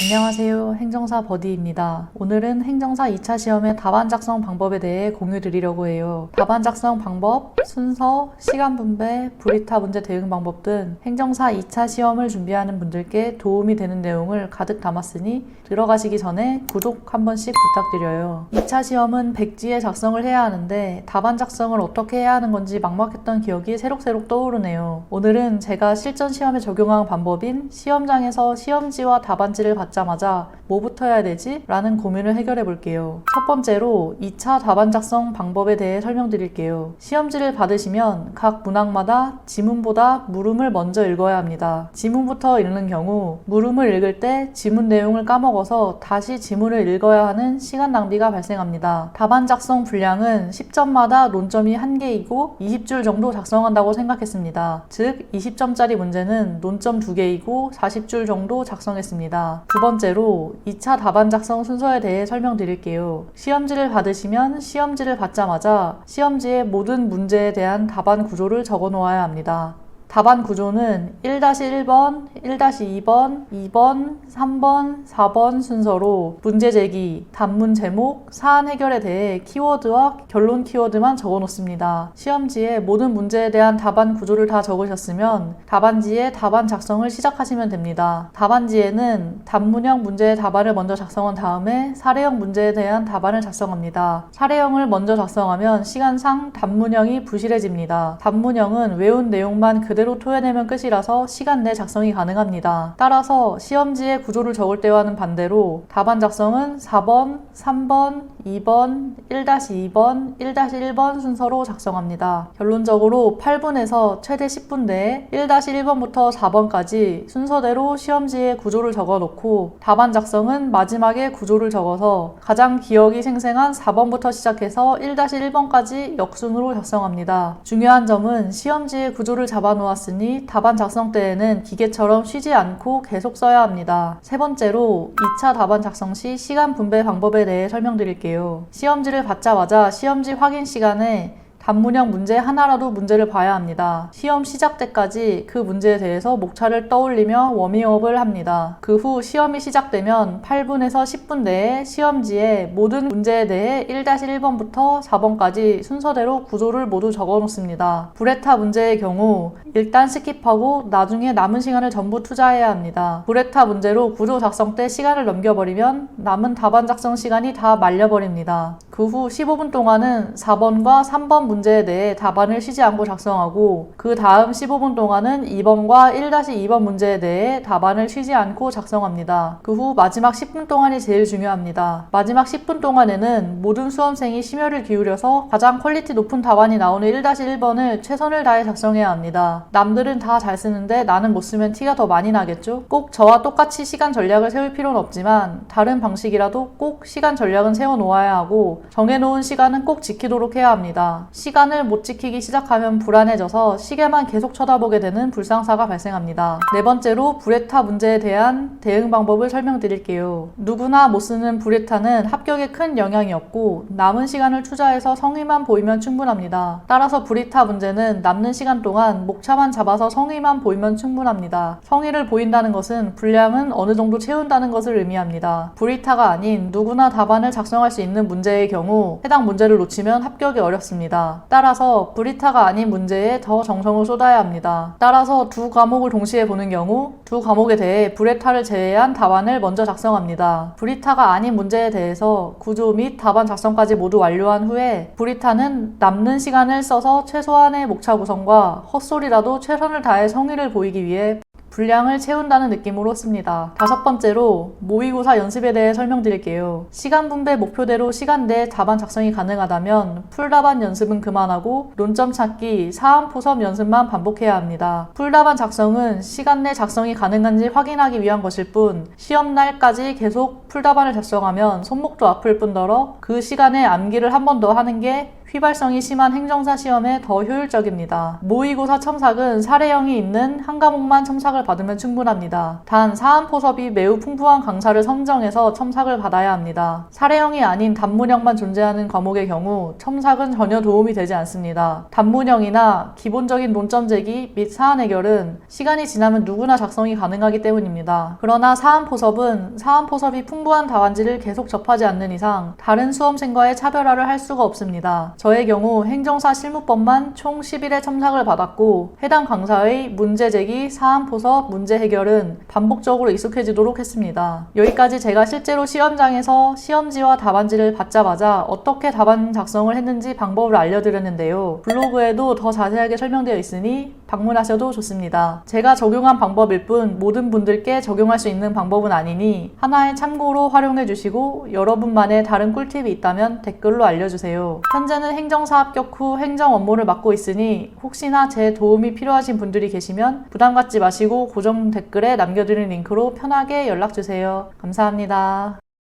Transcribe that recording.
안녕하세요. 행정사 버디입니다. 오늘은 행정사 2차 시험의 답안 작성 방법에 대해 공유 드리려고 해요. 답안 작성 방법, 순서, 시간 분배, 불이타 문제 대응 방법 등 행정사 2차 시험을 준비하는 분들께 도움이 되는 내용을 가득 담았으니 들어가시기 전에 구독 한 번씩 부탁드려요. 2차 시험은 백지에 작성을 해야 하는데 답안 작성을 어떻게 해야 하는 건지 막막했던 기억이 새록새록 떠오르네요. 오늘은 제가 실전 시험에 적용한 방법인 시험장에서 시험지와 답안지를 받자마자 뭐부터 해야 되지? 라는 고민을 해결해 볼게요. 첫 번째로 2차 답안 작성 방법에 대해 설명드릴게요. 시험지를 받으시면 각 문항마다 지문보다 물음을 먼저 읽어야 합니다. 지문부터 읽는 경우 물음을 읽을 때 지문 내용을 까먹어서 다시 지문을 읽어야 하는 시간 낭비가 발생합니다. 답안 작성 분량은 10점마다 논점이 1개이고 20줄 정도 작성한다고 생각했습니다. 즉 20점짜리 문제는 논점 2개이고 40줄 정도 작성했습니다. 두 번째로 2차 답안 작성 순서에 대해 설명드릴게요. 시험지를 받으시면 시험지를 받자마자 시험지에 모든 문제에 대한 답안 구조를 적어 놓아야 합니다. 답안 구조는 1-1번, 1-2번, 2번, 3번, 4번 순서로 문제 제기, 단문 제목, 사안 해결에 대해 키워드와 결론 키워드만 적어 놓습니다. 시험지에 모든 문제에 대한 답안 구조를 다 적으셨으면 답안지에 답안 작성을 시작하시면 됩니다. 답안지에는 단문형 문제의 답안을 먼저 작성한 다음에 사례형 문제에 대한 답안을 작성합니다. 사례형을 먼저 작성하면 시간상 단문형이 부실해집니다. 단문형은 외운 내용만 그대로 토해내면 끝이라서 시간 내 작성이 가능합니다. 따라서 시험지에 구조를 적을 때와는 반대로 답안 작성은 4번, 3번, 2번, 1-2번, 1-1번 순서로 작성합니다. 결론적으로 8분에서 최대 10분 내에 1-1번부터 4번까지 순서대로 시험지에 구조를 적어놓고 답안 작성은 마지막에 구조를 적어서 가장 기억이 생생한 4번부터 시작해서 1-1번까지 역순으로 작성합니다. 중요한 점은 시험지에 구조를 잡아놓았으니 답안 작성 때에는 기계처럼 쉬지 않고 계속 써야 합니다. 세 번째로 2차 답안 작성 시 시간 분배 방법에 대해 설명드릴게요. 시험지를 받자마자 시험지 확인 시간에 단문형 문제 하나라도 문제를 봐야 합니다. 시험 시작 때까지 그 문제에 대해서 목차를 떠올리며 워밍업을 합니다. 그 후 시험이 시작되면 8분에서 10분 내에 시험지에 모든 문제에 대해 1-1번부터 4번까지 순서대로 구조를 모두 적어 놓습니다. 불에타 문제의 경우 일단 스킵하고 나중에 남은 시간을 전부 투자해야 합니다. 불에타 문제로 구조 작성 때 시간을 넘겨버리면 남은 답안 작성 시간이 다 말려버립니다. 그 후 15분 동안은 4번과 3번 문제에 대해 답안을 쉬지 않고 작성하고 그 다음 15분 동안은 2번과 1-2번 문제에 대해 답안을 쉬지 않고 작성합니다. 그 후 마지막 10분 동안이 제일 중요합니다. 마지막 10분 동안에는 모든 수험생이 심혈을 기울여서 가장 퀄리티 높은 답안이 나오는 1-1번을 최선을 다해 작성해야 합니다. 남들은 다 잘 쓰는데 나는 못 쓰면 티가 더 많이 나겠죠? 꼭 저와 똑같이 시간 전략을 세울 필요는 없지만 다른 방식이라도 꼭 시간 전략은 세워 놓아야 하고 정해놓은 시간은 꼭 지키도록 해야 합니다. 시간을 못 지키기 시작하면 불안해져서 시계만 계속 쳐다보게 되는 불상사가 발생합니다. 네 번째로 불에타 문제에 대한 대응 방법을 설명드릴게요. 누구나 못 쓰는 불에타는 합격에 큰 영향이 없고 남은 시간을 투자해서 성의만 보이면 충분합니다. 따라서 불이타 문제는 남는 시간 동안 목차만 잡아서 성의만 보이면 충분합니다. 성의를 보인다는 것은 분량은 어느 정도 채운다는 것을 의미합니다. 불이타가 아닌 누구나 답안을 작성할 수 있는 문제의 경우 해당 문제를 놓치면 합격이 어렵습니다. 따라서 불이타가 아닌 문제에 더 정성을 쏟아야 합니다. 따라서 두 과목을 동시에 보는 경우 두 과목에 대해 불이타를 제외한 답안을 먼저 작성합니다. 불이타가 아닌 문제에 대해서 구조 및 답안 작성까지 모두 완료한 후에 불이타는 남는 시간을 써서 최소한의 목차 구성과 헛소리라도 최선을 다해 성의를 보이기 위해 분량을 채운다는 느낌으로 씁니다. 다섯 번째로 모의고사 연습에 대해 설명드릴게요. 시간 분배 목표대로 시간 내에 답안 작성이 가능하다면 풀답안 연습은 그만하고 논점 찾기, 사안 포섭 연습만 반복해야 합니다. 풀답안 작성은 시간 내 작성이 가능한지 확인하기 위한 것일 뿐 시험날까지 계속 풀답안을 작성하면 손목도 아플 뿐더러 그 시간에 암기를 한 번 더 하는 게 휘발성이 심한 행정사 시험에 더 효율적입니다. 모의고사 첨삭은 사례형이 있는 한 과목만 첨삭을 받으면 충분합니다. 단 사안포섭이 매우 풍부한 강사를 선정해서 첨삭을 받아야 합니다. 사례형이 아닌 단문형만 존재하는 과목의 경우 첨삭은 전혀 도움이 되지 않습니다. 단문형이나 기본적인 논점 제기 및 사안 해결은 시간이 지나면 누구나 작성이 가능하기 때문입니다. 그러나 사안포섭은 사안포섭이 풍부한 답안지를 계속 접하지 않는 이상 다른 수험생과의 차별화를 할 수가 없습니다. 저의 경우 행정사 실무법만 총 10일의 첨삭을 받았고 해당 강사의 문제 제기, 사안포섭, 문제 해결은 반복적으로 익숙해지도록 했습니다. 여기까지 제가 실제로 시험장에서 시험지와 답안지를 받자마자 어떻게 답안 작성을 했는지 방법을 알려드렸는데요. 블로그에도 더 자세하게 설명되어 있으니 방문하셔도 좋습니다. 제가 적용한 방법일 뿐 모든 분들께 적용할 수 있는 방법은 아니니 하나의 참고로 활용해 주시고 여러분만의 다른 꿀팁이 있다면 댓글로 알려주세요. 현재는 행정사 합격 후 행정 업무를 맡고 있으니 혹시나 제 도움이 필요하신 분들이 계시면 부담 갖지 마시고 고정 댓글에 남겨드린 링크로 편하게 연락주세요. 감사합니다.